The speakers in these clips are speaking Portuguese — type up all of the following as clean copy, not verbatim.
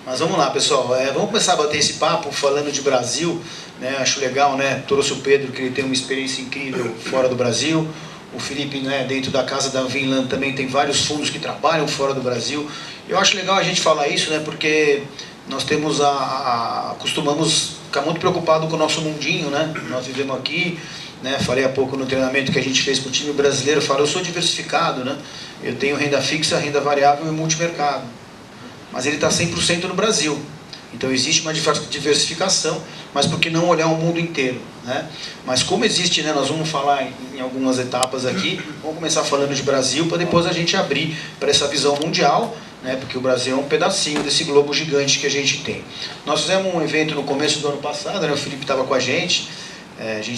Mas vamos lá, pessoal. Vamos começar a bater esse papo falando de Brasil. Né? Acho legal, né? Trouxe o Pedro, que ele tem uma experiência incrível fora do Brasil. O Felipe, né, dentro da casa da Vinland, também tem vários fundos que trabalham fora do Brasil. Eu acho legal a gente falar isso, né? Porque nós temos costumamos ficar muito preocupados com o nosso mundinho, né? Nós vivemos aqui, né? Falei há pouco no treinamento que a gente fez para o time brasileiro, eu sou diversificado, né? Eu tenho renda fixa, renda variável e multimercado. Mas ele está 100% no Brasil. Então existe uma diversificação, mas por que não olhar o mundo inteiro? Né? Mas como existe, né, nós vamos falar em algumas etapas aqui, vamos começar falando de Brasil, para depois a gente abrir para essa visão mundial, né, porque o Brasil é um pedacinho desse globo gigante que a gente tem. Nós fizemos um evento no começo do ano passado, né, o Felipe estava com a gente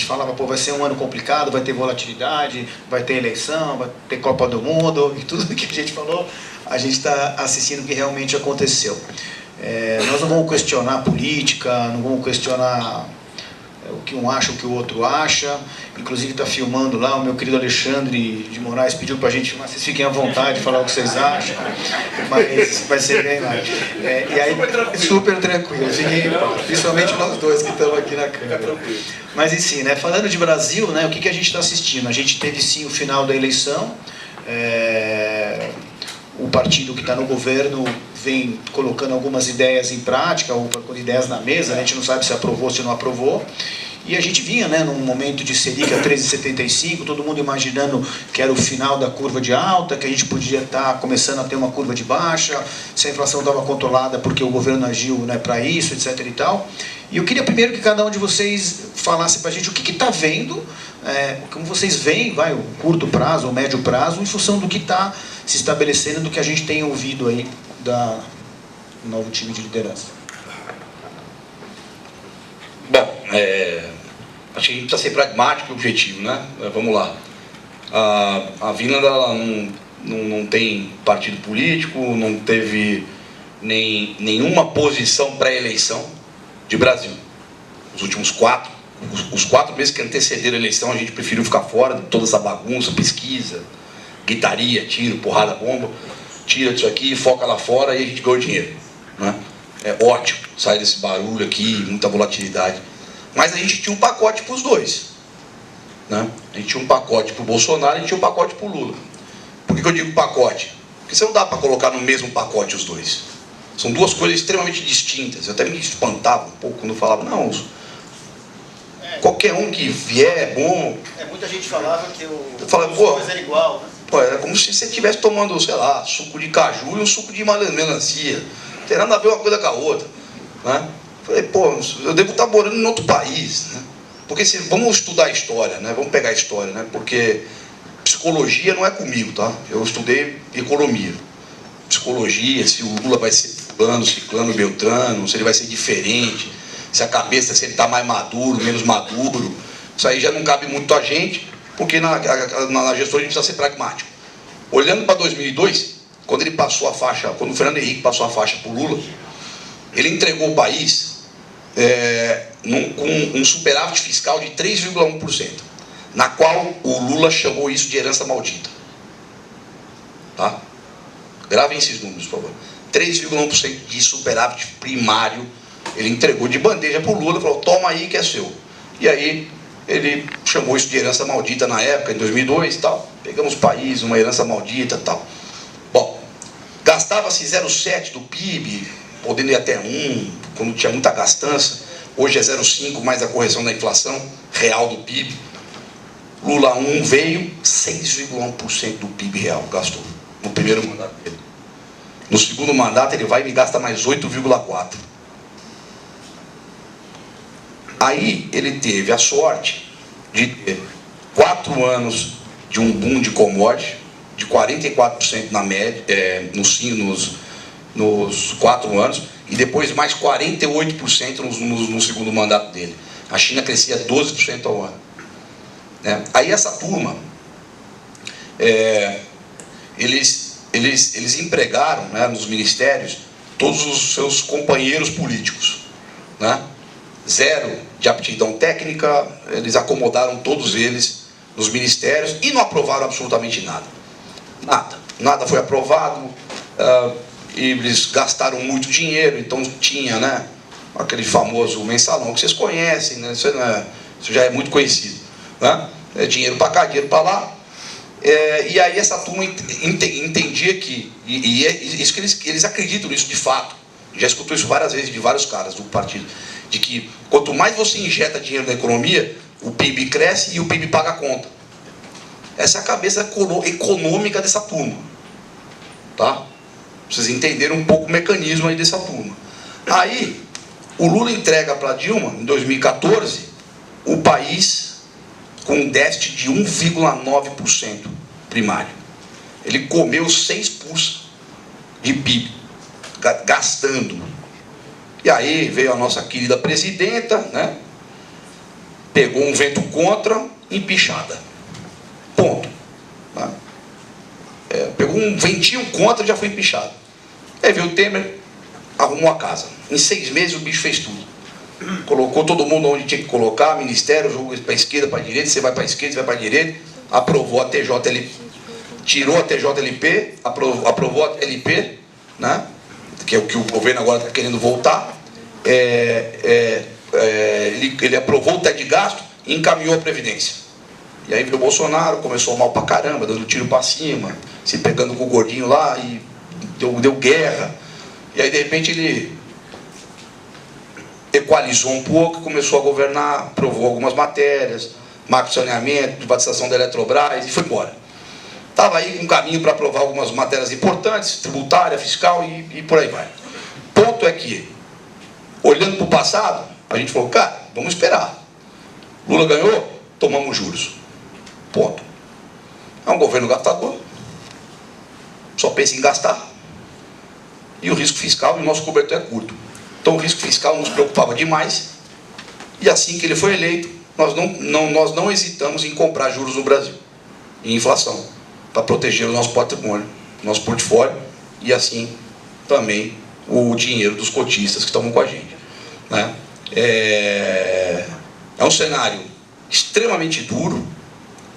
falava, pô, vai ser um ano complicado, vai ter volatilidade, vai ter eleição, vai ter Copa do Mundo, e tudo que a gente falou, a gente está assistindo o que realmente aconteceu. Nós não vamos questionar a política, não vamos questionar o que um acha, o que o outro acha. Inclusive está filmando lá, o meu querido Alexandre de Moraes pediu para a gente filmar, vocês fiquem à vontade de falar o que vocês acham, mas vai ser bem lá. E aí, super tranquilo, principalmente nós dois que estamos aqui na câmera. Mas enfim, né, falando de Brasil, né, o que a gente está assistindo? A gente teve sim o final da eleição, o partido que está no governo vem colocando algumas ideias em prática, ou colocando ideias na mesa, a gente não sabe se aprovou ou se não aprovou. E a gente vinha, né, num momento de Selic a 13,75, todo mundo imaginando que era o final da curva de alta, que a gente podia estar começando a ter uma curva de baixa, se a inflação estava controlada porque o governo agiu, né, para isso, etc. e tal. E eu queria primeiro que cada um de vocês falasse para a gente o que está vendo, como vocês veem, o curto prazo ou médio prazo, em função do que está se estabelecendo, do que a gente tem ouvido aí do novo time de liderança. Bom, acho que a gente precisa ser pragmático e objetivo, né? Vamos lá. A Vinland, ela não tem partido político, não teve nenhuma posição pré-eleição de Brasil. Os 4 meses que antecederam a eleição, a gente preferiu ficar fora de toda essa bagunça, pesquisa, gritaria, tiro, porrada, bomba. Tira disso aqui, foca lá fora e a gente ganhou dinheiro. Né? É ótimo, sai desse barulho aqui, muita volatilidade. Mas a gente tinha um pacote para os dois. Né? A gente tinha um pacote para o Bolsonaro e a gente tinha um pacote para o Lula. Por que eu digo pacote? Porque você não dá para colocar no mesmo pacote os dois. São duas coisas extremamente distintas. Eu até me espantava um pouco quando eu falava, não, qualquer um que vier é bom. Muita gente falava que os dois era igual, né? Pô, era como se você estivesse tomando, sei lá, suco de caju e um suco de melancia. Não tem nada a ver uma coisa com a outra. Né? Falei, pô, eu devo estar morando em outro país. Né? Porque vamos estudar a história, né? Vamos pegar a história, né? Porque psicologia não é comigo, tá? Eu estudei economia. Psicologia, se o Lula vai ser fulano, ciclano, beltrano, se ele vai ser diferente, se a cabeça, se ele está mais maduro, menos maduro. Isso aí já não cabe muito a gente. Porque na gestão a gente precisa ser pragmático. Olhando para 2002, quando ele passou a faixa, quando o Fernando Henrique passou a faixa para o Lula, ele entregou o país com um superávit fiscal de 3,1%, na qual o Lula chamou isso de herança maldita. Tá? Gravem esses números, por favor. 3,1% de superávit primário, ele entregou de bandeja para o Lula, falou, toma aí que é seu. E aí ele chamou isso de herança maldita na época, em 2002 e tal. Pegamos o país, uma herança maldita e tal. Bom, gastava-se 0,7 do PIB, podendo ir até 1, quando tinha muita gastança. Hoje é 0,5 mais a correção da inflação real do PIB. Lula 1 veio, 6,1% do PIB real gastou no primeiro mandato dele. No segundo mandato ele vai e gasta mais 8,4%. Aí ele teve a sorte de ter 4 anos de um boom de commodity, de 44% na média, nos 4 anos, e depois mais 48% no segundo mandato dele. A China crescia 12% ao ano. Aí essa turma, eles empregaram, né, nos ministérios todos os seus companheiros políticos. Né? Zero de aptidão técnica, eles acomodaram todos eles nos ministérios e não aprovaram absolutamente nada. Nada foi aprovado. eles gastaram muito dinheiro, então tinha, né, aquele famoso mensalão que vocês conhecem, né, isso já é muito conhecido, né? É dinheiro para cá, dinheiro para lá. E aí essa turma entendia que, isso que eles acreditam nisso de fato, já escutou isso várias vezes de vários caras do partido, de que quanto mais você injeta dinheiro na economia, o PIB cresce e o PIB paga a conta. Essa é a cabeça econômica dessa turma, tá? Vocês entenderam um pouco o mecanismo aí dessa turma. Aí, o Lula entrega para Dilma, em 2014, o país com um déficit de 1,9% primário. Ele comeu 6% de PIB, gastando. E aí veio a nossa querida presidenta, né? Pegou um vento contra, empichada. Ponto. Né? Pegou um ventinho contra e já foi empichado. Aí veio o Temer, arrumou a casa. Em 6 meses o bicho fez tudo. Colocou todo mundo onde tinha que colocar, ministério, jogou para a esquerda, para a direita, você vai para a esquerda, você vai para a direita, aprovou a TJLP, tirou a TJLP, aprovou a LP, né? Que é o que o governo agora está querendo voltar. Ele aprovou o teto de gasto e encaminhou a Previdência. E aí veio o Bolsonaro, começou mal pra caramba, dando tiro pra cima, se pegando com o gordinho lá e deu guerra. E aí de repente ele equalizou um pouco, começou a governar, aprovou algumas matérias, marco de saneamento, privatização da Eletrobras e foi embora. Estava aí com um caminho para aprovar algumas matérias importantes, tributária, fiscal e por aí vai. Ponto é que, olhando para o passado, a gente falou, cara, vamos esperar. Lula ganhou, tomamos juros. Ponto. É um governo gastador, só pensa em gastar. E o risco fiscal, e o nosso cobertor é curto. Então o risco fiscal nos preocupava demais. E assim que ele foi eleito, nós não hesitamos em comprar juros no Brasil, em inflação, para proteger o nosso patrimônio, nosso portfólio, e assim também o dinheiro dos cotistas que estavam com a gente, né? É um cenário extremamente duro,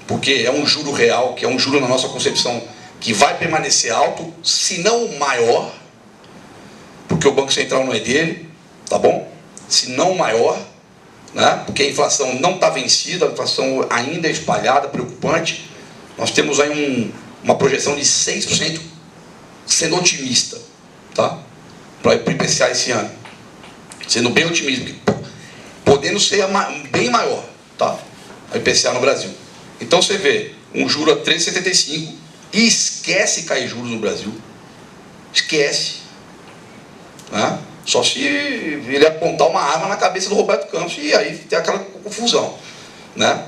porque é um juro real, que é um juro na nossa concepção que vai permanecer alto, se não maior, porque o Banco Central não é dele, tá bom? Se não maior, né? Porque a inflação não está vencida, a inflação ainda é espalhada, preocupante. Nós temos aí uma projeção de 6%, sendo otimista, tá? Para o IPCA esse ano, sendo bem otimista, podendo ser bem maior, tá? A IPCA no Brasil. Então você vê um juro a 3,75 e esquece cair juros no Brasil. Esquece. Né? Só se ele apontar uma arma na cabeça do Roberto Campos e aí tem aquela confusão, né?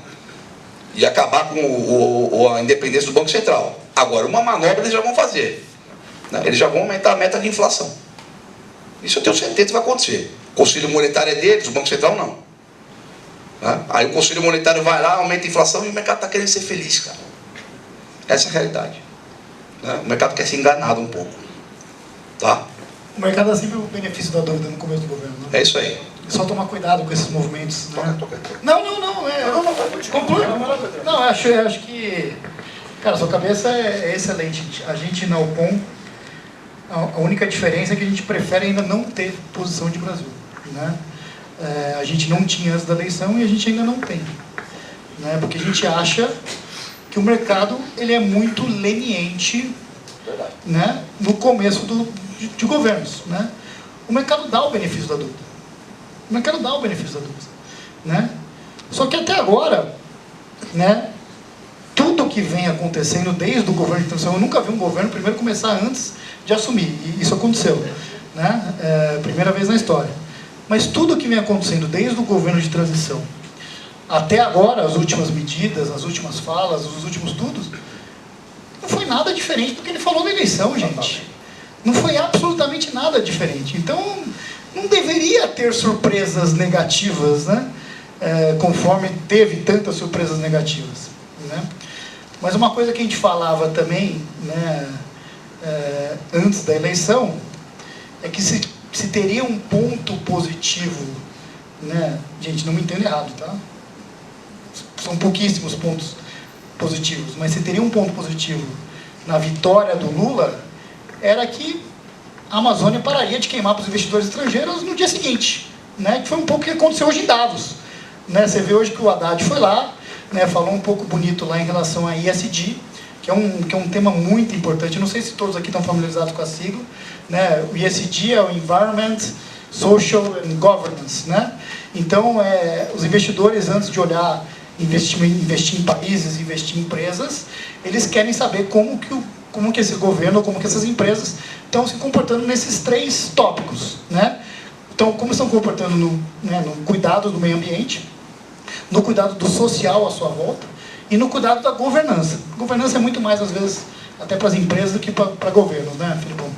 E acabar com a independência do Banco Central. Agora, uma manobra eles já vão fazer, né? Eles já vão aumentar a meta de inflação. Isso eu tenho certeza que vai acontecer. O Conselho Monetário é deles, o Banco Central não. Né? Aí o Conselho Monetário vai lá, aumenta a inflação e o mercado está querendo ser feliz, cara. Essa é a realidade. Né? O mercado quer ser enganado um pouco. Tá? O mercado é sempre o benefício da dúvida no começo do governo. Né? É isso aí. É só tomar cuidado com esses movimentos. Né? Não. Conclui. Não, acho que... Cara, sua cabeça é excelente. A gente na Opom, a única diferença é que a gente prefere ainda não ter posição de Brasil. Né? A gente não tinha antes da eleição e a gente ainda não tem. Né? Porque a gente acha que o mercado ele é muito leniente, né? No começo de governos. Né? O mercado dá o benefício da dúvida. O mercado dá o benefício da dúvida. Né? Só que até agora, né, tudo que vem acontecendo desde o governo de transição, eu nunca vi um governo primeiro começar antes de assumir, e isso aconteceu. Né? Primeira vez na história. Mas tudo que vem acontecendo desde o governo de transição até agora, as últimas medidas, as últimas falas, os últimos tudos, não foi nada diferente do que ele falou na eleição, gente. Não foi absolutamente nada diferente. Então, não deveria ter surpresas negativas, né? Conforme teve tantas surpresas negativas. Né? Mas uma coisa que a gente falava também, né, antes da eleição, é que se teria um ponto positivo, né? Gente, não me entenda errado, tá? São pouquíssimos pontos positivos, mas se teria um ponto positivo na vitória do Lula, era que a Amazônia pararia de queimar para os investidores estrangeiros no dia seguinte, né? Que foi um pouco o que aconteceu hoje em Davos, né? Você vê hoje que o Haddad foi lá, né? Falou um pouco bonito lá em relação a ESG, que é um tema muito importante. Eu não sei se todos aqui estão familiarizados com a sigla, né? O ESG é o Environment, Social and Governance, né? Então, os investidores, antes de olhar investir em países, investir em empresas, eles querem saber como que esse governo, como que essas empresas estão se comportando nesses 3 tópicos, né? Então, como estão comportando no cuidado do meio ambiente, no cuidado do social à sua volta e no cuidado da governança. Governança é muito mais, às vezes, até para as empresas do que para governos, né, Filipão?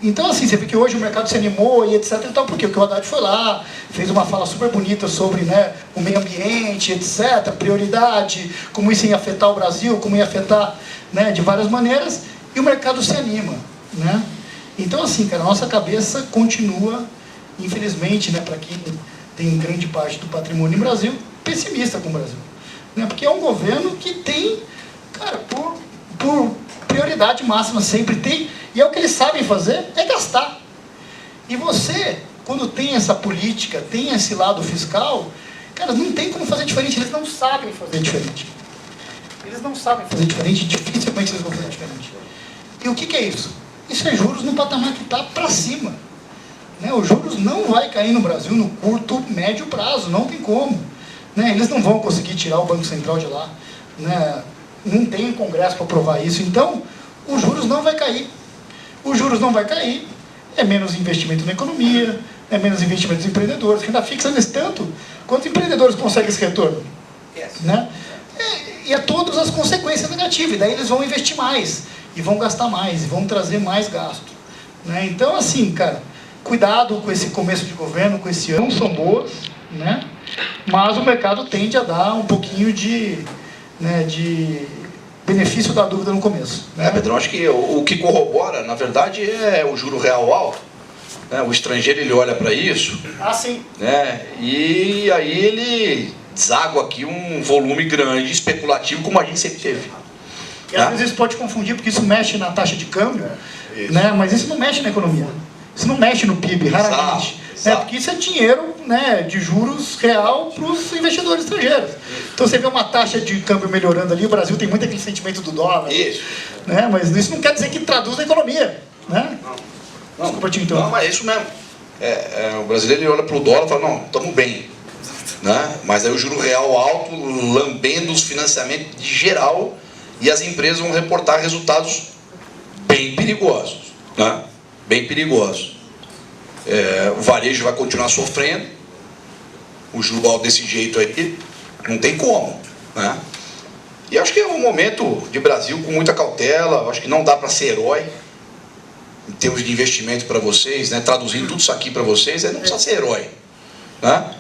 Então, assim, você vê que hoje o mercado se animou e etc. E tal, por quê? Porque o Haddad foi lá, fez uma fala super bonita sobre, né, o meio ambiente, etc., prioridade, como isso ia afetar o Brasil, como ia afetar, né, de várias maneiras, e o mercado se anima, né? Então, assim, cara, a nossa cabeça continua, infelizmente, né, para quem tem grande parte do patrimônio no Brasil, pessimista com o Brasil, né? Porque é um governo que tem, cara, por prioridade máxima sempre tem, e é o que eles sabem fazer, é gastar. E você, quando tem essa política, tem esse lado fiscal, cara, não tem como fazer diferente, eles não sabem fazer diferente. Eles não sabem fazer diferente, dificilmente eles vão fazer diferente. E o que é isso? Isso é juros no patamar que está para cima, né? Os juros não vai cair no Brasil no curto, médio prazo, não tem como, né? Eles não vão conseguir tirar o Banco Central de lá, né? Não tem Congresso para aprovar isso, então os juros não vai cair. Os juros não vai cair, é menos investimento na economia, é menos investimento dos empreendedores, que ainda fixa nesse tanto, quantos empreendedores conseguem esse retorno? Né? E é todas as consequências negativas, e daí eles vão investir mais, e vão gastar mais, e vão trazer mais gasto, né? Então, assim, cara, cuidado com esse começo de governo, com esse ano, são boas, né? Mas o mercado tende a dar um pouquinho de benefício da dúvida no começo, né? Pedrão, acho que o que corrobora, na verdade, é o juro real alto, né? O estrangeiro, ele olha para isso, Sim. né? E aí ele deságua aqui um volume grande, especulativo, como a gente sempre teve. E às vezes isso pode confundir, porque isso mexe na taxa de câmbio, né? Mas isso não mexe na economia, isso não mexe no PIB, raramente. Né? Porque isso é dinheiro, né, de juros real para os investidores estrangeiros. Então você vê uma taxa de câmbio melhorando ali, o Brasil tem muito aquele sentimento do dólar, né? Mas isso não quer dizer que traduz na economia, né? Não, desculpa te interromper. não, mas é isso mesmo. O brasileiro, ele olha para o dólar e fala, não, estamos bem, né? Mas aí o juro real alto, lambendo os financiamentos de geral, e as empresas vão reportar resultados bem perigosos, né? Bem perigosos. O varejo vai continuar sofrendo, o juro alto desse jeito aí, não tem como, né? E acho que é um momento de Brasil com muita cautela, acho que não dá para ser herói, em termos de investimento para vocês, né? Traduzindo tudo isso aqui para vocês, não precisa ser herói, né?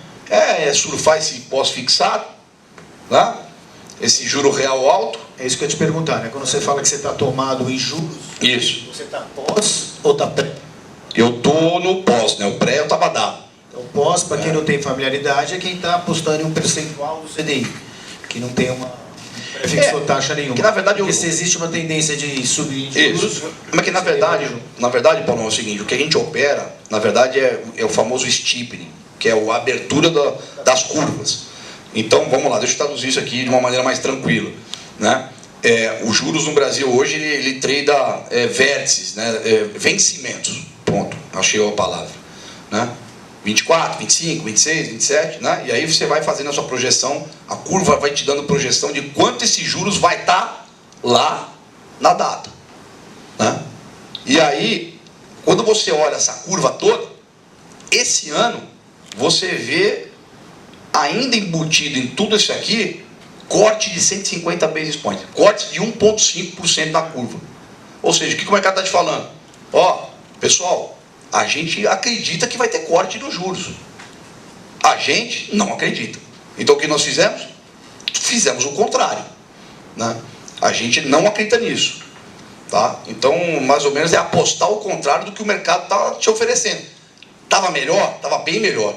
Surfar esse pós-fixado, né? Esse juro real alto. É isso que eu ia te perguntar, né? Quando você fala que você está tomado em juros, Isso. você está pós ou está pré? Eu tô no pós, né? O pré eu estava dado. Então, pós, para quem não tem familiaridade, é quem está apostando em um percentual do CDI, que não tem uma prefixou taxa nenhuma. Que na verdade porque se existe uma tendência de subir de juros... Isso. Mas que na verdade, Paulo, é o seguinte, o que a gente opera, na verdade, é o famoso steepening, que é a abertura das curvas. Então, vamos lá, deixa eu traduzir isso aqui de uma maneira mais tranquila, né? Os juros no Brasil hoje, ele trada vértices, né? Vencimentos, ponto, achei a palavra, né? 24, 25, 26, 27, né? E aí você vai fazendo a sua projeção, a curva vai te dando projeção de quanto esses juros vai estar lá na data, né? E aí, quando você olha essa curva toda, esse ano, você vê ainda embutido em tudo isso aqui, corte de 150 basis points, corte de 1,5% na curva. Ou seja, o que o mercado está te falando? Ó, pessoal, a gente acredita que vai ter corte nos juros. A gente não acredita. Então o que nós fizemos? Fizemos o contrário, né? A gente não acredita nisso, tá? Então, mais ou menos, é apostar o contrário do que o mercado está te oferecendo. Estava melhor? Estava bem melhor.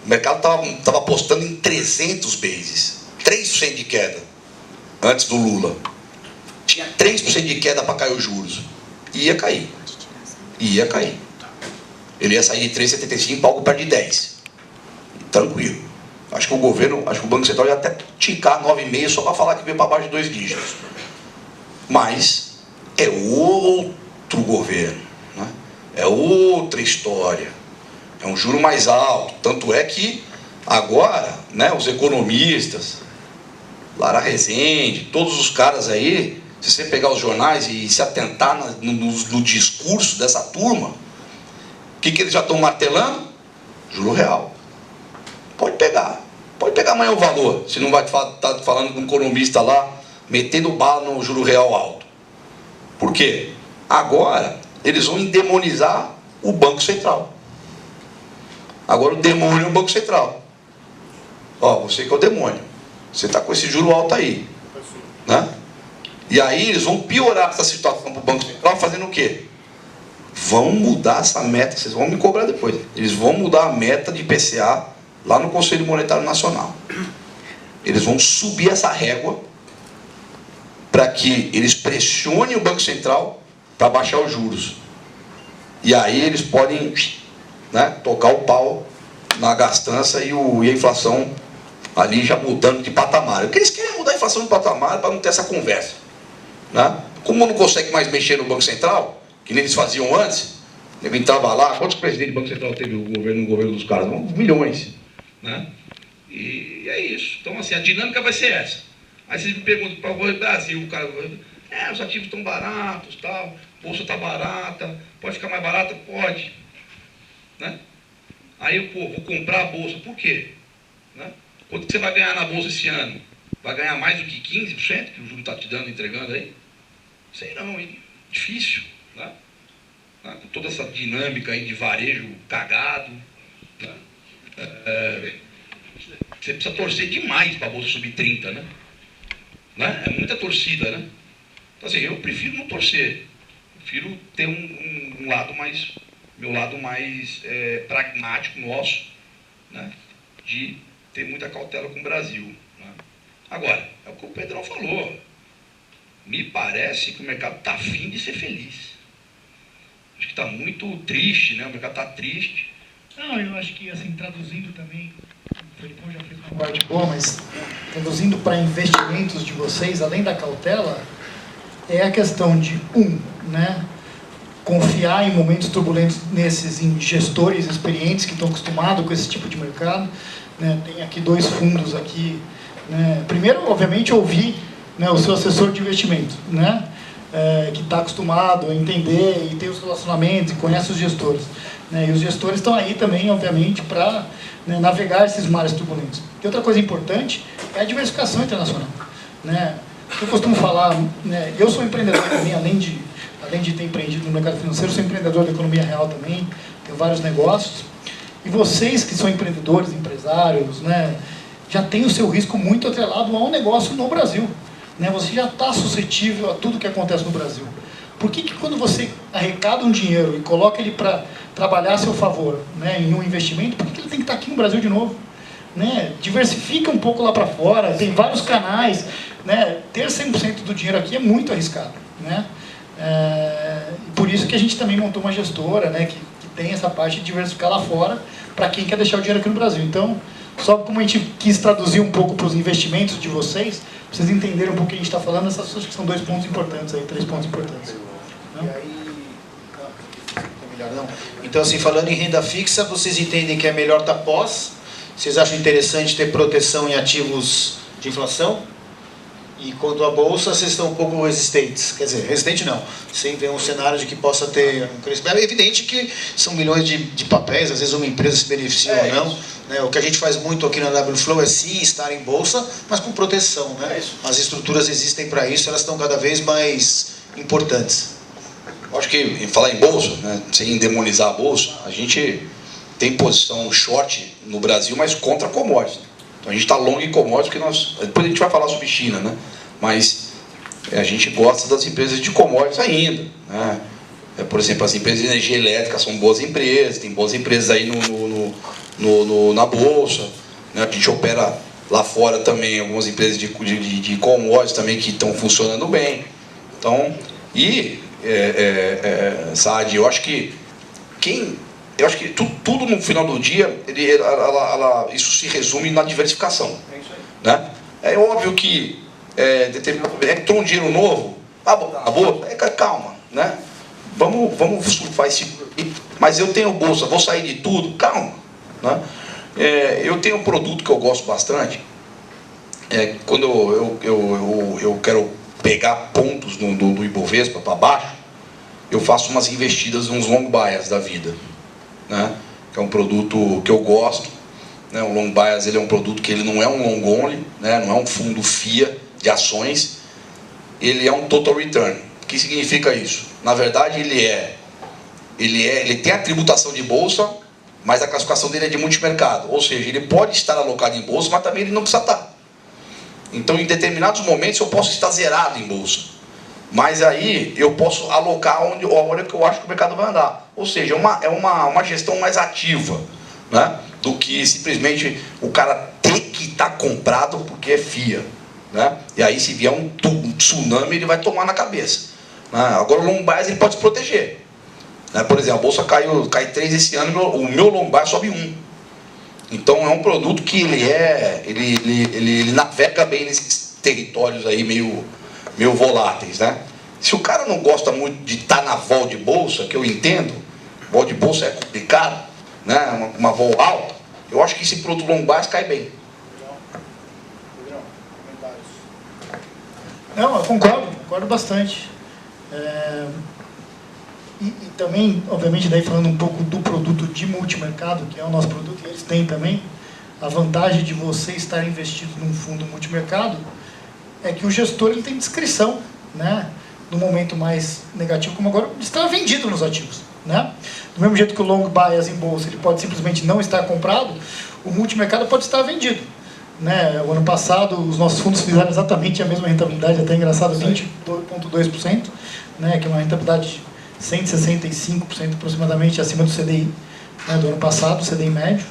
O mercado estava apostando em 300 bases, 3% de queda, antes do Lula. Tinha 3% de queda para cair os juros. Ia cair. Ia cair. Ele ia sair de 3,75 para algo perto de 10. Tranquilo. Acho que o Banco Central ia até ticar 9,5 só para falar que veio para baixo de 2 dígitos. Mas é outro governo, né? É outra história. É um juro mais alto. Tanto é que agora, né, os economistas, Lara Rezende, todos os caras aí, se você pegar os jornais e se atentar no discurso dessa turma, o que eles já estão martelando? Juro real. Pode pegar amanhã o valor, se não vai estar falando com um economista lá, metendo bala no juro real alto. Por quê? Agora, eles vão endemonizar o Banco Central. Agora o demônio é o Banco Central. Ó, você que é o demônio. Você está com esse juro alto aí. Né? E aí eles vão piorar essa situação para o Banco Central fazendo o quê? Vão mudar essa meta, vocês vão me cobrar depois. Eles vão mudar a meta de IPCA lá no Conselho Monetário Nacional. Eles vão subir essa régua para que eles pressionem o Banco Central para baixar os juros. E aí eles podem, né, tocar o pau na gastança e a inflação ali já mudando de patamar. Porque eles querem mudar a inflação de patamar para não ter essa conversa. Né? Como não consegue mais mexer no Banco Central, que nem eles faziam antes, ele entrava lá, quantos presidentes do Banco Central teve no governo dos caras? Milhões. Né? E é isso. Então, assim, a dinâmica vai ser essa. Aí vocês me perguntam para o Brasil, o cara, os ativos estão baratos, tal, a bolsa está barata, pode ficar mais barata? Pode. Né? Aí eu, vou comprar a bolsa, por quê? Né? Quanto que você vai ganhar na bolsa esse ano? Vai ganhar mais do que 15% que o juro está te dando, entregando aí? Sei não, hein? Difícil. Né? Com toda essa dinâmica aí de varejo cagado. Né? Você precisa torcer demais para a bolsa subir 30, né? É muita torcida, né? Então assim, eu prefiro não torcer. Prefiro ter um lado mais, meu lado mais pragmático nosso, né? De ter muita cautela com o Brasil. Né? Agora, é o que o Pedrão falou. Me parece que o mercado está afim de ser feliz. Acho que está muito triste, né? O mercado está triste. Não, eu acho que, assim, traduzindo também, o Felipão já fez uma parte boa, mas traduzindo para investimentos de vocês, além da cautela, é a questão de, né, confiar em momentos turbulentos em gestores experientes que estão acostumados com esse tipo de mercado. Né? Tem aqui 2 fundos aqui. Né? Primeiro, obviamente, ouvir, né, o seu assessor de investimento, né? Que está acostumado a entender e ter os relacionamentos e conhece os gestores. Né? E os gestores estão aí também, obviamente, para, né, navegar esses mares turbulentos. E outra coisa importante é a diversificação internacional. Né? Eu costumo falar, né, eu sou empreendedor também, além de ter empreendido no mercado financeiro, sou empreendedor da economia real também, tenho vários negócios. E vocês que são empreendedores, empresários, né, já tem o seu risco muito atrelado a um negócio no Brasil. Né? Você já está suscetível a tudo que acontece no Brasil. Por que quando você arrecada um dinheiro e coloca ele para trabalhar a seu favor, né, em um investimento, por que ele tem que estar aqui no Brasil de novo? Né? Diversifica um pouco lá para fora, tem vários canais. Né? Ter 100% do dinheiro aqui é muito arriscado. Né? Por isso que a gente também montou uma gestora, né, que tem essa parte de diversificar lá fora para quem quer deixar o dinheiro aqui no Brasil. Então, só como a gente quis traduzir um pouco para os investimentos de vocês, para vocês entenderem um pouco o que a gente está falando, essas acho que são 2 pontos importantes aí, 3 pontos importantes. E aí, não. Então, assim, falando em renda fixa, vocês entendem que é melhor estar pós? Vocês acham interessante ter proteção em ativos de inflação? E quanto à bolsa, vocês estão um pouco resistentes. Quer dizer, resistente não. Sem ver um cenário de que possa ter um crescimento. É evidente que são milhões de papéis, às vezes uma empresa se beneficia ou não. Né? O que a gente faz muito aqui na WFlow é sim estar em bolsa, mas com proteção. Né? As estruturas existem para isso, elas estão cada vez mais importantes. Eu acho que, em falar em bolsa, né, sem demonizar a bolsa, a gente tem posição short no Brasil, mas contra commodities. Então a gente está long em commodities, porque depois a gente vai falar sobre China, né? Mas a gente gosta das empresas de commodities ainda. Né? Por exemplo, as empresas de energia elétrica são boas empresas, tem boas empresas aí na bolsa. Né? A gente opera lá fora também algumas empresas de commodities também que estão funcionando bem. Então, Saad, eu acho que tudo no final do dia, isso se resume na diversificação. Né? É óbvio que entrou um dinheiro novo, calma, né? Vamos surfar esse... Mas eu tenho bolsa, vou sair de tudo, calma. Né? Eu tenho um produto que eu gosto bastante, quando eu quero pegar pontos do Ibovespa para baixo, eu faço umas investidas nos long bias da vida, né? Que é um produto que eu gosto, né? O long bias, ele é um produto que ele não é um long only, né? Não é um fundo FIA de ações, ele é um total return. O que significa isso? Na verdade, ele tem a tributação de bolsa, mas a classificação dele é de multimercado, ou seja, ele pode estar alocado em bolsa, mas também ele não precisa estar. Então, em determinados momentos, eu posso estar zerado em bolsa. Mas aí, eu posso alocar a hora que eu acho que o mercado vai andar. Ou seja, é uma gestão mais ativa, né? Do que simplesmente o cara ter que estar comprado porque é FIA. Né? E aí, se vier um tsunami, ele vai tomar na cabeça. Né? Agora, o long bias, ele pode se proteger. Né? Por exemplo, a bolsa cai 3 esse ano, o meu long bias sobe 1. Então é um produto que ele navega bem nesses territórios aí meio voláteis, né? Se o cara não gosta muito de estar na vol de bolsa, que eu entendo, vol de bolsa é complicado, né? Uma vol alta, eu acho que esse produto long bias cai bem. Não, eu concordo bastante. E também, obviamente, daí falando um pouco do produto de multimercado, que é o nosso produto, e eles têm também, a vantagem de você estar investido num fundo multimercado é que o gestor ele tem discrição, né? No momento mais negativo, como agora, está vendido nos ativos. Né? Do mesmo jeito que o long bias em bolsa ele pode simplesmente não estar comprado, o multimercado pode estar vendido. Né? O ano passado, os nossos fundos fizeram exatamente a mesma rentabilidade, até engraçado, 20,2%, né? Que é uma rentabilidade de 165% aproximadamente acima do CDI, né? Do ano passado, o CDI médio.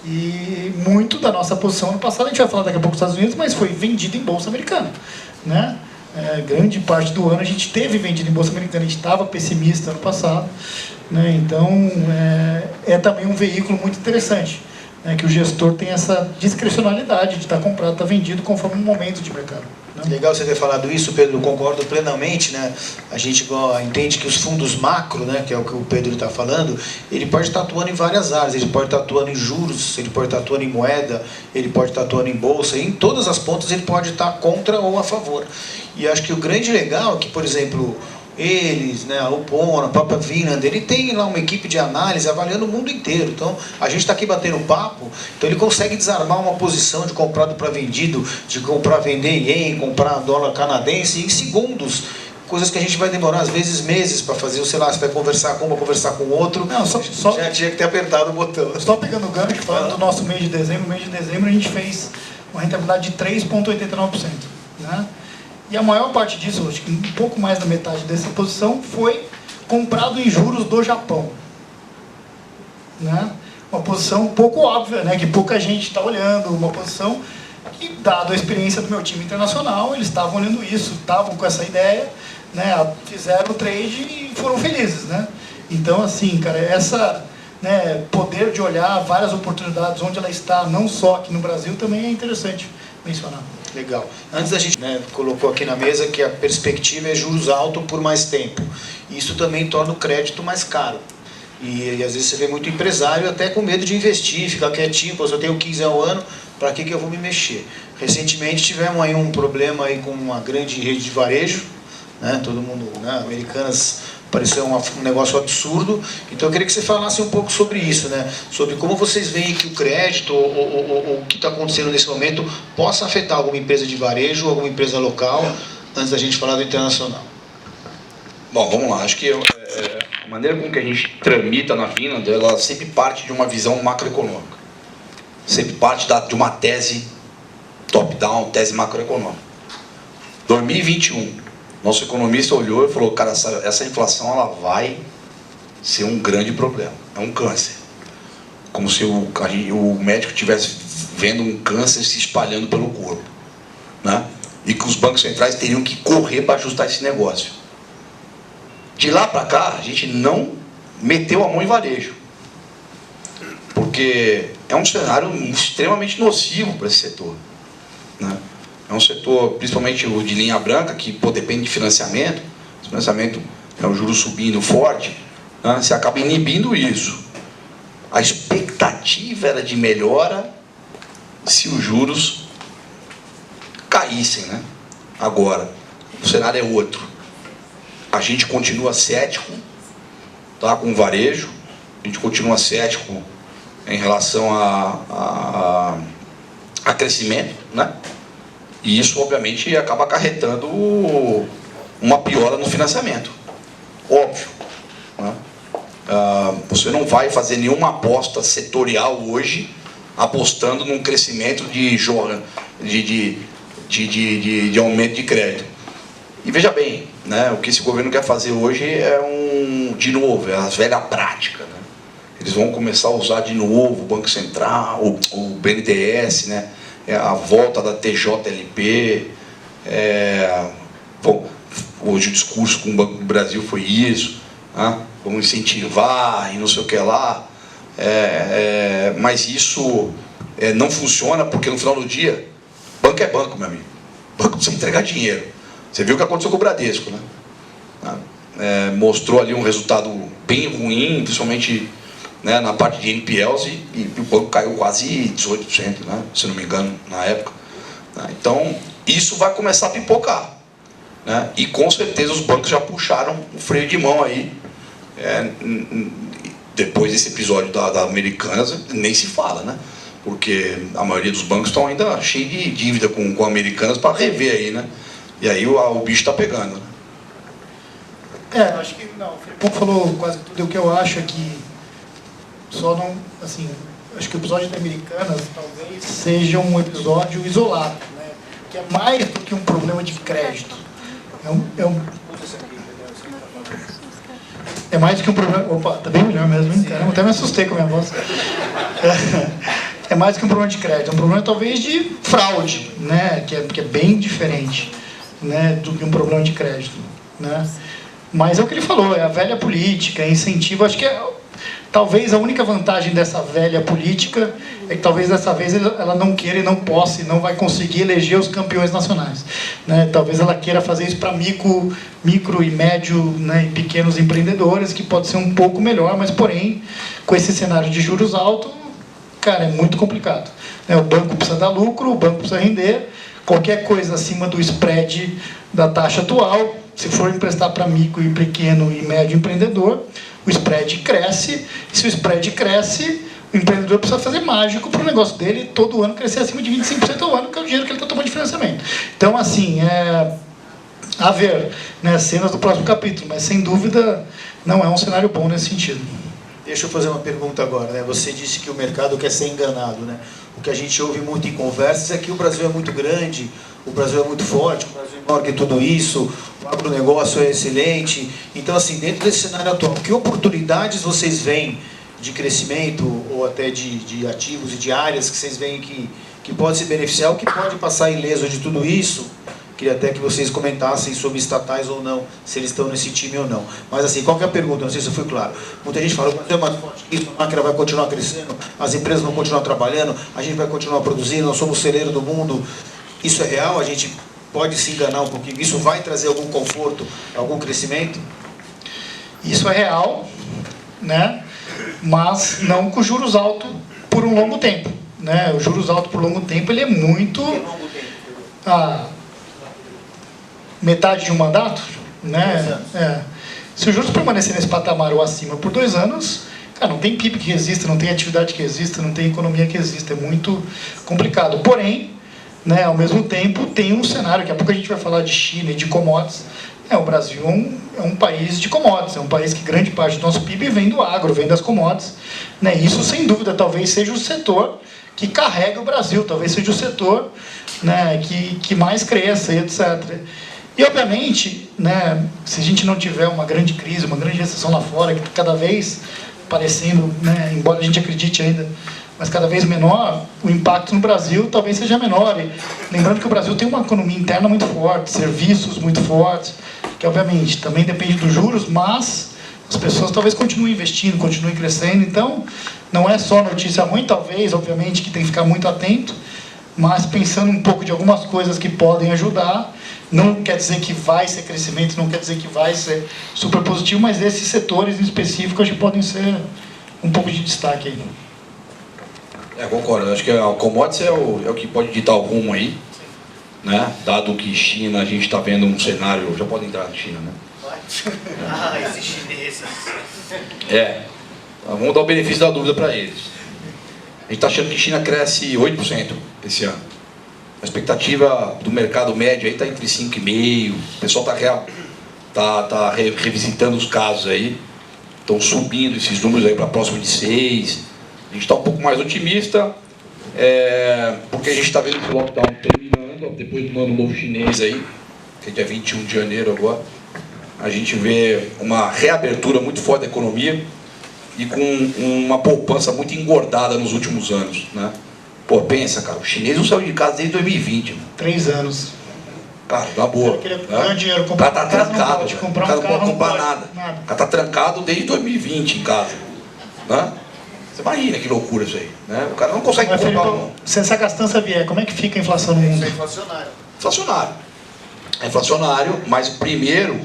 E muito da nossa posição ano passado, a gente vai falar daqui a pouco dos Estados Unidos, mas foi vendido em bolsa americana. Né? Grande parte do ano a gente teve vendido em bolsa americana, a gente estava pessimista ano passado. Né? Então, é também um veículo muito interessante. Que o gestor tem essa discricionalidade de estar comprado, estar vendido conforme o momento de mercado. Né? Legal você ter falado isso, Pedro, eu concordo plenamente. Né? A gente entende que os fundos macro, né, que é o que o Pedro está falando, ele pode estar atuando em várias áreas, ele pode estar atuando em juros, ele pode estar atuando em moeda, ele pode estar atuando em bolsa, e em todas as pontas ele pode estar contra ou a favor. E acho que o grande legal é que, por exemplo, eles, né, o Pono, a própria Vinland, ele tem lá uma equipe de análise avaliando o mundo inteiro. Então, a gente está aqui batendo papo, então ele consegue desarmar uma posição de comprado para vendido, de comprar, vender ien, comprar dólar canadense em segundos. Coisas que a gente vai demorar, às vezes, meses para fazer. Ou sei lá, você vai conversar com um, vai conversar com o outro. Não, já tinha que ter apertado o botão. Só pegando o gancho, falando do nosso mês de dezembro. No mês de dezembro a gente fez uma rentabilidade de 3,89%. Né? E a maior parte disso, acho que um pouco mais da metade dessa posição, foi comprado em juros do Japão. Né? Uma posição um pouco óbvia, né? Que pouca gente está olhando, uma posição que, dado a experiência do meu time internacional, eles estavam olhando isso, estavam com essa ideia, né? Fizeram o trade e foram felizes. Né? Então, assim, cara, essa... Né, poder de olhar várias oportunidades onde ela está, não só aqui no Brasil, também é interessante mencionar. Legal. Antes da gente colocou aqui na mesa que a perspectiva é juros altos por mais tempo. Isso também torna o crédito mais caro. E às vezes você vê muito empresário até com medo de investir, ficar quietinho, pô, se eu tenho 15 ao ano, para que eu vou me mexer? Recentemente tivemos aí um problema aí com uma grande rede de varejo, né? Todo mundo, né? Americanas, pareceu um negócio absurdo. Então eu queria que você falasse um pouco sobre isso, né? Sobre como vocês veem que o crédito ou o que está acontecendo nesse momento possa afetar alguma empresa de varejo, alguma empresa local, antes da gente falar do internacional. Bom, vamos lá. Acho que a maneira com que a gente tramita na Vinland, ela sempre parte de uma visão macroeconômica. Sempre parte de uma tese top-down, tese macroeconômica. 2021. Nosso economista olhou e falou, cara, essa inflação ela vai ser um grande problema, é um câncer. Como se o médico estivesse vendo um câncer se espalhando pelo corpo. Né? E que os bancos centrais teriam que correr para ajustar esse negócio. De lá para cá, a gente não meteu a mão em varejo, porque é um cenário extremamente nocivo para esse setor, né? É um setor, principalmente o de linha branca, que depende de financiamento. Esse financiamento é o juro subindo forte, né? Você acaba inibindo isso. A expectativa era de melhora se os juros caíssem, né? Agora, o cenário é outro. A gente continua cético, tá, com o varejo, a gente continua cético em relação a crescimento, né? E isso, obviamente, acaba acarretando uma piora no financiamento. Óbvio, né? Você não vai fazer nenhuma aposta setorial hoje apostando num crescimento de aumento de crédito. E veja bem, né, o que esse governo quer fazer hoje é de novo, é a velha prática, né? Eles vão começar a usar de novo o Banco Central, o BNDES, né? A volta da TJLP. Bom, hoje o discurso com o Banco do Brasil foi isso, né? Vamos incentivar e não sei o que lá. Mas isso não funciona, porque no final do dia, banco é banco, meu amigo. Banco precisa entregar dinheiro. Você viu o que aconteceu com o Bradesco, né? Mostrou ali um resultado bem ruim, principalmente, né, na parte de NPLs, e o banco caiu quase 18%, né, se não me engano, na época. Então, isso vai começar a pipocar, né? E com certeza os bancos já puxaram o freio de mão aí. Depois desse episódio da Americanas, nem se fala, né? Porque a maioria dos bancos estão ainda cheios de dívida com Americanas para rever aí, né? E aí o bicho está pegando, né? Acho que não, o Felipão falou quase tudo. O que eu acho é que só não, assim, acho que o episódio da Americanas talvez seja um episódio isolado, né? Que é mais do que um problema de crédito. É mais do que um problema. Opa, tá bem melhor mesmo, hein? Caramba, até me assustei com a minha voz. É mais do que um problema de crédito, é um problema talvez de fraude, né? Que é bem diferente, né, do que um problema de crédito, né? Mas é o que ele falou, é a velha política, é incentivo. Acho que talvez a única vantagem dessa velha política é que talvez dessa vez ela não queira e não possa e não vai conseguir eleger os campeões nacionais, né? Talvez ela queira fazer isso para micro e médio, né, e pequenos empreendedores, que pode ser um pouco melhor, mas porém, com esse cenário de juros altos, cara, é muito complicado, né? O banco precisa dar lucro, o banco precisa render. Qualquer coisa acima do spread da taxa atual, se for emprestar para micro e pequeno e médio empreendedor, o spread cresce, e se o spread cresce, o empreendedor precisa fazer mágico para o negócio dele todo ano crescer acima de 25% ao ano, que é o dinheiro que ele está tomando de financiamento. Então, assim, a ver, né, cenas do próximo capítulo, mas sem dúvida não é um cenário bom nesse sentido. Deixa eu fazer uma pergunta agora, né? Você disse que o mercado quer ser enganado, né? O que a gente ouve muito em conversas é que o Brasil é muito grande, o Brasil é muito forte, o Brasil é maior que tudo isso, o agronegócio é excelente. Então, assim, dentro desse cenário atual, que oportunidades vocês veem de crescimento ou até de ativos e de áreas que vocês veem que pode se beneficiar, ou que pode passar ileso de tudo isso? Queria até que vocês comentassem sobre estatais ou não, se eles estão nesse time ou não. Mas assim, qual que é a pergunta? Não sei se eu fui claro. Muita gente fala, o Brasil é mais forte que isso, a máquina vai continuar crescendo, as empresas vão continuar trabalhando, a gente vai continuar produzindo, nós somos o celeiro do mundo. Isso é real? A gente pode se enganar um pouquinho? Isso vai trazer algum conforto, algum crescimento? Isso é real, né? Mas não com juros altos por um longo tempo, né? O juros alto por longo tempo, ele é muito... metade de um mandato, né? Se os juros permanecerem nesse patamar ou acima por 2 anos, cara, não tem PIB que resista, não tem atividade que resista, não tem economia que resista, é muito complicado. Porém, né, ao mesmo tempo, tem um cenário, daqui a pouco a gente vai falar de China e de commodities. O Brasil é um país de commodities, é um país que grande parte do nosso PIB vem do agro, vem das commodities, né? Isso, sem dúvida, talvez seja o setor que carrega o Brasil, talvez seja o setor, né, que mais cresça, etc. E, obviamente, né, se a gente não tiver uma grande crise, uma grande recessão lá fora, que está cada vez parecendo, né, embora a gente acredite ainda, mas cada vez menor, o impacto no Brasil talvez seja menor. E lembrando que o Brasil tem uma economia interna muito forte, serviços muito fortes, que obviamente também depende dos juros, mas as pessoas talvez continuem investindo, continuem crescendo, então não é só notícia ruim, talvez, obviamente, que tem que ficar muito atento, mas pensando um pouco de algumas coisas que podem ajudar, não quer dizer que vai ser crescimento, não quer dizer que vai ser super positivo, mas esses setores em específico acho que podem ser um pouco de destaque aí. Concordo, acho que a commodities é o que pode ditar o rumo aí, né? Dado que China, a gente está vendo um cenário, já pode entrar na China, né? Esses chineses. Vamos dar o benefício da dúvida para eles. A gente está achando que China cresce 8% esse ano. A expectativa do mercado médio aí está entre 5,5%. O pessoal está revisitando os casos aí. Estão subindo esses números aí para próximo de 6%. A gente está um pouco mais otimista, porque a gente está vendo o lockdown terminando, depois do ano novo chinês aí, que é dia 21 de janeiro agora. A gente vê uma reabertura muito forte da economia e com uma poupança muito engordada nos últimos anos, né? Pô, pensa, cara, o chinês não saiu de casa desde 2020. Mano. 3 anos. Cara, na boa. Ganhar dinheiro, O cara tá trancado, de o comprar cara um não carro, pode comprar não nada. pode, nada. O cara tá trancado desde 2020 em casa, né? Você imagina que loucura isso aí, né? O cara não consegue Mas, comprar Felipe, se essa gastança vier, como é que fica a inflação no mundo? É inflacionário. Inflacionário. É inflacionário, mas o primeiro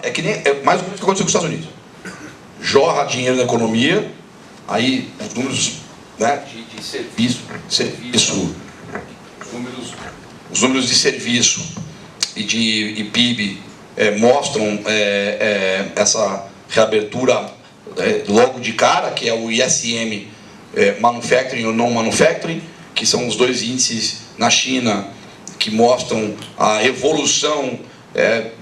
é que nem é mais ou menos o que aconteceu com os Estados Unidos. Jorra dinheiro na economia, aí os números, né, de serviço, os números de serviço e PIB mostram essa reabertura logo de cara, que é o ISM Manufacturing ou Non-Manufacturing, que são os dois índices na China que mostram a evolução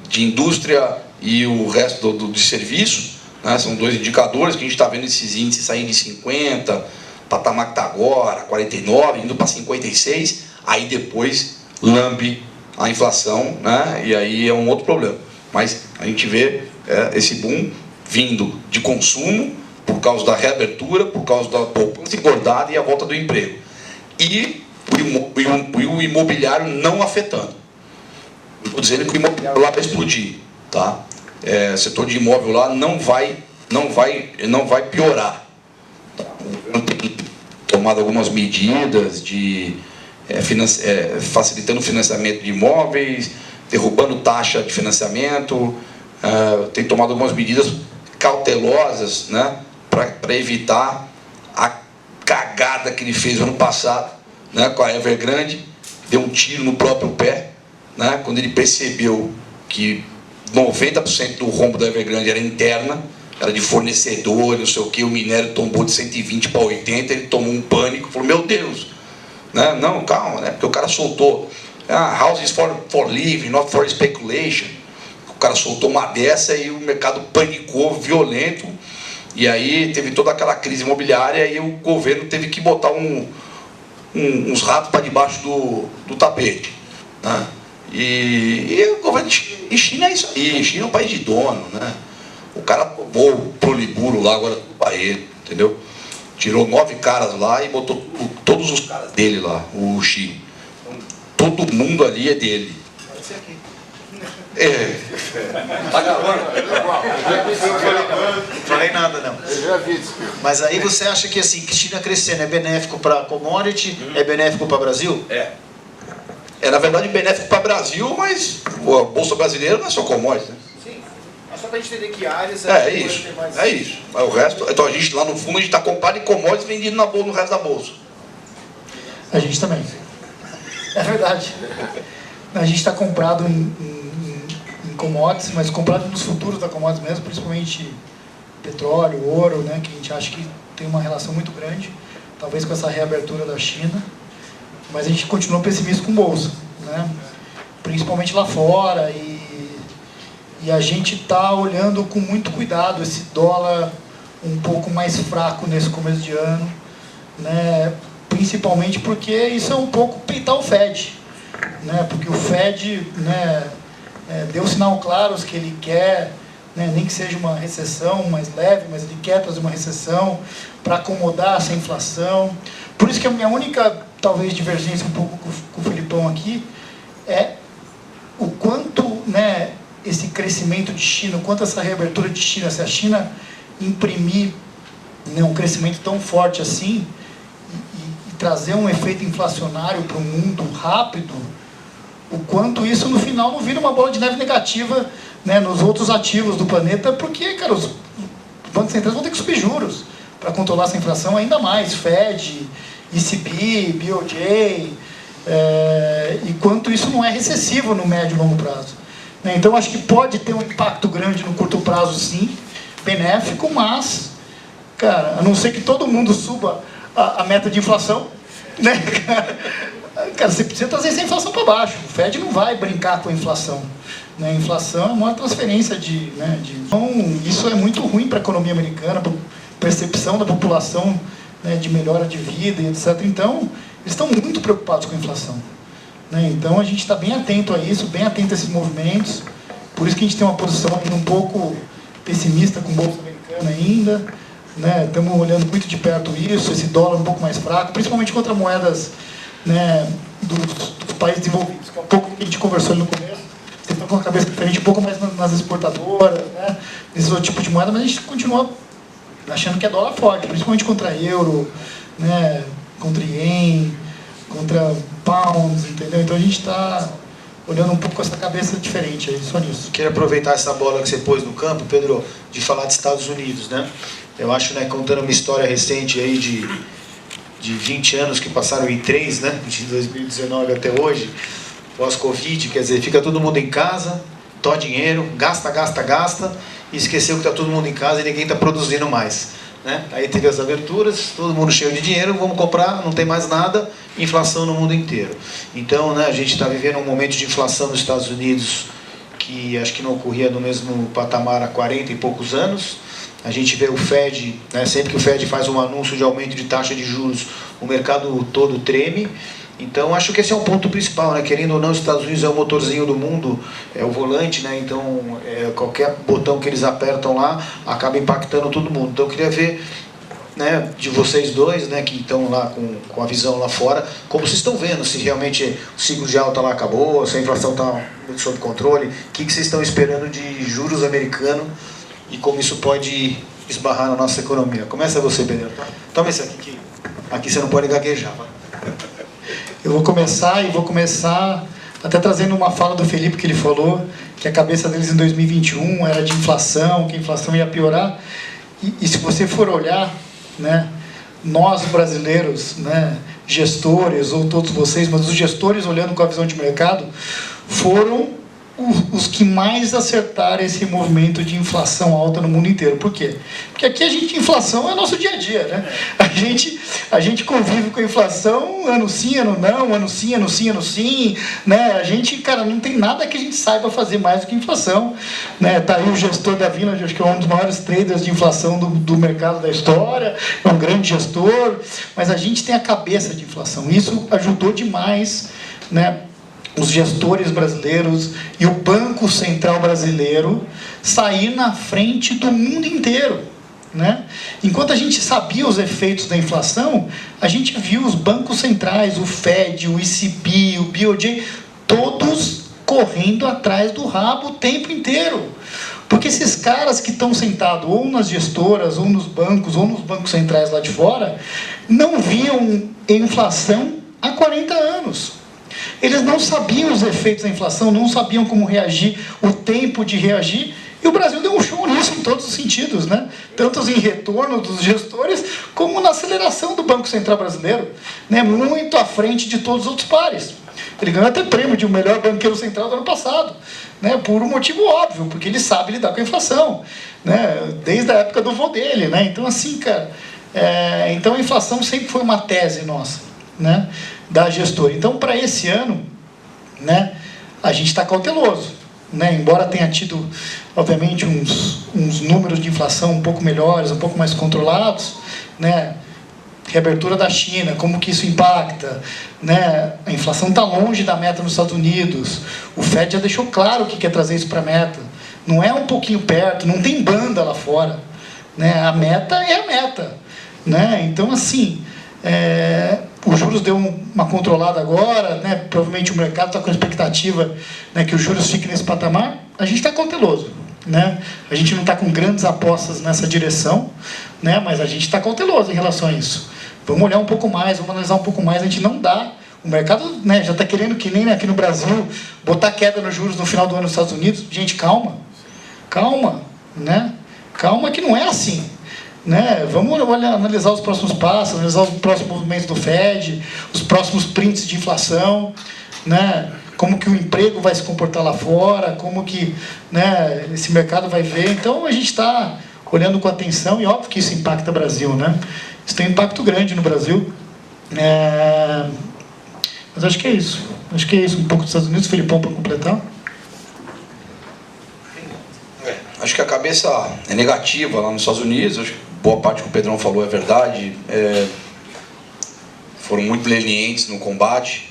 de indústria e o resto de serviço, né? São dois indicadores que a gente está vendo esses índices saindo de 50, patamar que está agora, 49, indo para 56, aí depois lambe a inflação, né? E aí é um outro problema. Mas a gente vê esse boom vindo de consumo, por causa da reabertura, por causa da poupança engordada e a volta do emprego. E o imobiliário não afetando. Estou dizendo que o imobiliário lá vai explodir, tá? O setor de imóvel lá não vai piorar. Tá? O governo tem tomado algumas medidas de facilitando o financiamento de imóveis, derrubando taxa de financiamento, tem tomado algumas medidas cautelosas, né, para evitar a cagada que ele fez ano passado, né, com a Evergrande. Deu um tiro no próprio pé, né, quando ele percebeu que 90% do rombo da Evergrande era interna, era de fornecedor, não sei o que, o minério tombou de 120 para 80, ele tomou um pânico, falou, meu Deus, né, não, calma, né, porque o cara soltou, houses for living, not for speculation. O cara soltou uma dessa e o mercado panicou, violento, e aí teve toda aquela crise imobiliária e o governo teve que botar uns ratos para debaixo do tapete, né? E o governo de China é isso aí, China é um país de dono, né? O cara tomou o Proliburo lá, agora tudo para ele, entendeu? Tirou 9 caras lá e botou todos os caras dele lá, o Xi. Todo mundo ali é dele. Pode ser aqui. Tá gravando? Não falei nada, não. Mas aí você acha que assim, que China crescendo é benéfico para commodity, é benéfico para o Brasil? Na verdade, benéfico para o Brasil, mas a Bolsa Brasileira não é só commodities, né? Sim. É só para a gente entender que áreas... É isso. Mas o resto, então a gente lá no fundo, a gente está comprado em commodities vendido na bolsa, no resto da bolsa. A gente também. É verdade. A gente está comprado em commodities, mas comprado nos futuros da commodities mesmo, principalmente petróleo, ouro, né, que a gente acha que tem uma relação muito grande, talvez com essa reabertura da China, mas a gente continua pessimista com bolsa, né, principalmente lá fora, e a gente está olhando com muito cuidado esse dólar um pouco mais fraco nesse começo de ano, né, principalmente porque isso é um pouco peitar o Fed, né, porque o Fed, né, deu sinal claro que ele quer, né, nem que seja uma recessão mais leve, mas ele quer trazer uma recessão para acomodar essa inflação. Por isso que a minha única, talvez, divergência um pouco com o Felipão aqui é o quanto, né, né, esse crescimento de China, o quanto essa reabertura de China, se a China imprimir, né, um crescimento tão forte assim e trazer um efeito inflacionário para o mundo rápido, o quanto isso no final não vira uma bola de neve negativa, né, nos outros ativos do planeta, porque, cara, os bancos centrais vão ter que subir juros para controlar essa inflação ainda mais, Fed, ECB, BOJ, e quanto isso não é recessivo no médio e longo prazo. Então, acho que pode ter um impacto grande no curto prazo, sim, benéfico, mas, cara, a não ser que todo mundo suba a meta de inflação, né, cara, você precisa trazer essa inflação para baixo. O Fed não vai brincar com a inflação. Né? A inflação é uma transferência Então, isso é muito ruim para a economia americana, para a percepção da população, né, de melhora de vida e etc. Então, eles estão muito preocupados com a inflação. Né? Então, a gente está bem atento a isso, bem atento a esses movimentos. Por isso que a gente tem uma posição ainda um pouco pessimista com a Bolsa Americana ainda. Né? Estamos olhando muito de perto isso, esse dólar um pouco mais fraco, principalmente contra moedas, né, dos países desenvolvidos, que é um pouco que a gente conversou ali no começo. Vocês estão com a cabeça diferente, um pouco mais nas exportadoras, né, nesse outro tipo de moeda, mas a gente continua achando que é dólar forte, principalmente contra euro, né, contra ien, contra pounds, entendeu? Então a gente está olhando um pouco com essa cabeça diferente aí, só nisso. Queria aproveitar essa bola que você pôs no campo, Pedro, de falar de Estados Unidos, né? Eu acho, né, contando uma história recente aí de 20 anos que passaram em 3, né, de 2019 até hoje, pós-Covid, quer dizer, fica todo mundo em casa, tó dinheiro, gasta, e esqueceu que está todo mundo em casa e ninguém está produzindo mais. Né? Aí teve as aberturas, todo mundo cheio de dinheiro, vamos comprar, não tem mais nada, inflação no mundo inteiro. Então, né, a gente está vivendo um momento de inflação nos Estados Unidos que acho que não ocorria no mesmo patamar há 40 e poucos anos. A gente vê o Fed, né, sempre que o Fed faz um anúncio de aumento de taxa de juros, o mercado todo treme. Então, acho que esse é um ponto principal, né? Querendo ou não, os Estados Unidos é o motorzinho do mundo, é o volante, né? Então, qualquer botão que eles apertam lá acaba impactando todo mundo. Então, eu queria ver, né, de vocês dois, né, que estão lá com a visão lá fora, como vocês estão vendo, se realmente o ciclo de alta lá acabou, se a inflação está sob controle, o que vocês estão esperando de juros americanos e como isso pode esbarrar na nossa economia. Começa você, Pedro. Toma esse aqui, que aqui você não pode gaguejar. Eu vou começar até trazendo uma fala do Felipe, que ele falou que a cabeça deles em 2021 era de inflação, que a inflação ia piorar. E se você for olhar, né, nós brasileiros, né, gestores, ou todos vocês, mas os gestores olhando com a visão de mercado, foram os que mais acertaram esse movimento de inflação alta no mundo inteiro. Por quê? Porque aqui inflação é nosso dia a dia, né? A gente convive com a inflação ano sim, ano não, ano sim, né? A gente, cara, não tem nada que a gente saiba fazer mais do que inflação, né? Tá aí o gestor da Vina, acho que é um dos maiores traders de inflação do mercado da história, é um grande gestor, mas a gente tem a cabeça de inflação. Isso ajudou demais, né, os gestores brasileiros e o Banco Central brasileiro sair na frente do mundo inteiro, né? Enquanto a gente sabia os efeitos da inflação, a gente viu os bancos centrais, o Fed, o ECB, o BOJ, todos correndo atrás do rabo o tempo inteiro. Porque esses caras que estão sentados ou nas gestoras, ou nos bancos centrais lá de fora, não viam inflação há 40 anos. Eles não sabiam os efeitos da inflação, não sabiam como reagir, o tempo de reagir, e o Brasil deu um show nisso em todos os sentidos, né? Tanto em retorno dos gestores, como na aceleração do Banco Central brasileiro, né? Muito à frente de todos os outros pares. Ele ganhou até prêmio de o melhor banqueiro central do ano passado, né? Por um motivo óbvio, porque ele sabe lidar com a inflação, né? Desde a época do vô dele, né? Então, assim, cara, então a inflação sempre foi uma tese nossa, né, da gestora. Então, para esse ano, né, a gente está cauteloso, né, embora tenha tido, obviamente, uns números de inflação um pouco melhores, um pouco mais controlados, né, reabertura da China, como que isso impacta, né, a inflação está longe da meta nos Estados Unidos, o Fed já deixou claro que quer trazer isso para a meta, não é um pouquinho perto, não tem banda lá fora, né, a meta é a meta, né, então, assim, os juros deu uma controlada agora, né? Provavelmente o mercado está com a expectativa, né, que os juros fiquem nesse patamar. A gente está cauteloso, né? A gente não está com grandes apostas nessa direção, né? Mas a gente está cauteloso em relação a isso. Vamos olhar um pouco mais, vamos analisar um pouco mais. A gente não dá. O mercado, né, já está querendo, que nem aqui no Brasil, botar queda nos juros no final do ano nos Estados Unidos. Gente, calma. Calma, né? Calma que não é assim. Né? Vamos analisar os próximos passos, analisar os próximos movimentos do Fed, os próximos prints de inflação, né? Como que o emprego vai se comportar lá fora, como que, né, esse mercado vai ver. Então a gente está olhando com atenção e óbvio que isso impacta o Brasil, né? Isso tem um impacto grande no Brasil. Mas acho que é isso. Acho que é isso. Um pouco dos Estados Unidos, Felipão, para completar. Acho que a cabeça é negativa lá nos Estados Unidos. Acho que boa parte que o Pedrão falou é verdade. Foram muito lenientes no combate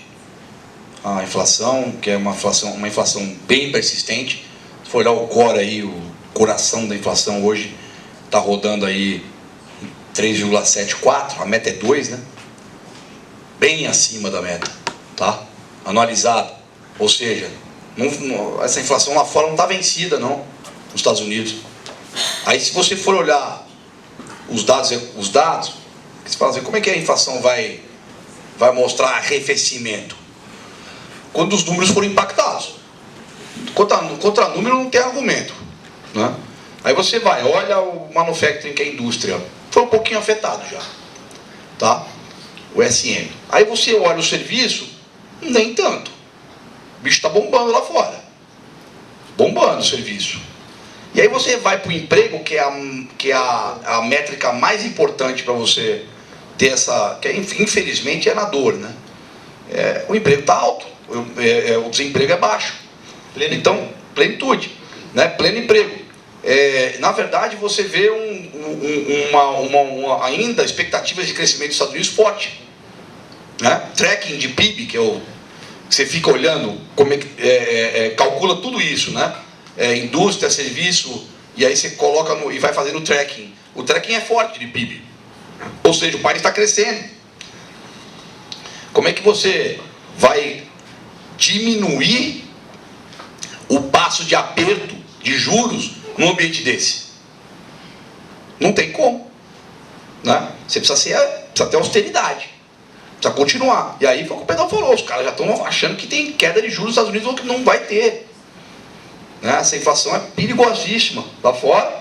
à inflação, que é uma inflação bem persistente. Se for olhar o core aí, o coração da inflação hoje está rodando aí 3,74, a meta é 2, né? Bem acima da meta, tá? Anualizado. Ou seja, essa inflação lá fora não está vencida, não, nos Estados Unidos. Aí se você for olhar os dados, você fala assim, como é que a inflação vai mostrar arrefecimento? Quando os números forem impactados. Contra número não tem argumento, né? Aí você olha o manufacturing, que é a indústria, foi um pouquinho afetado já, tá? O SM. Aí você olha o serviço, nem tanto. O bicho está bombando lá fora. Bombando o serviço. E aí você vai para o emprego, que é a métrica mais importante para você ter essa... que infelizmente é na dor, né? O emprego está alto, o desemprego é baixo. Então, plenitude, né? Pleno emprego. Na verdade, você vê ainda expectativas de crescimento dos Estados Unidos forte, né? Tracking de PIB, que você fica olhando, como calcula tudo isso, né? Indústria, serviço, e aí você coloca e vai fazendo o tracking. O tracking é forte de PIB, ou seja, o país está crescendo. Como é que você vai diminuir o passo de aperto de juros num ambiente desse? Não tem como, né? Você precisa ter austeridade, precisa continuar. E aí foi o que o Pedro falou, os caras já estão achando que tem queda de juros nos Estados Unidos, ou que não vai ter, né? Essa inflação é perigosíssima lá fora,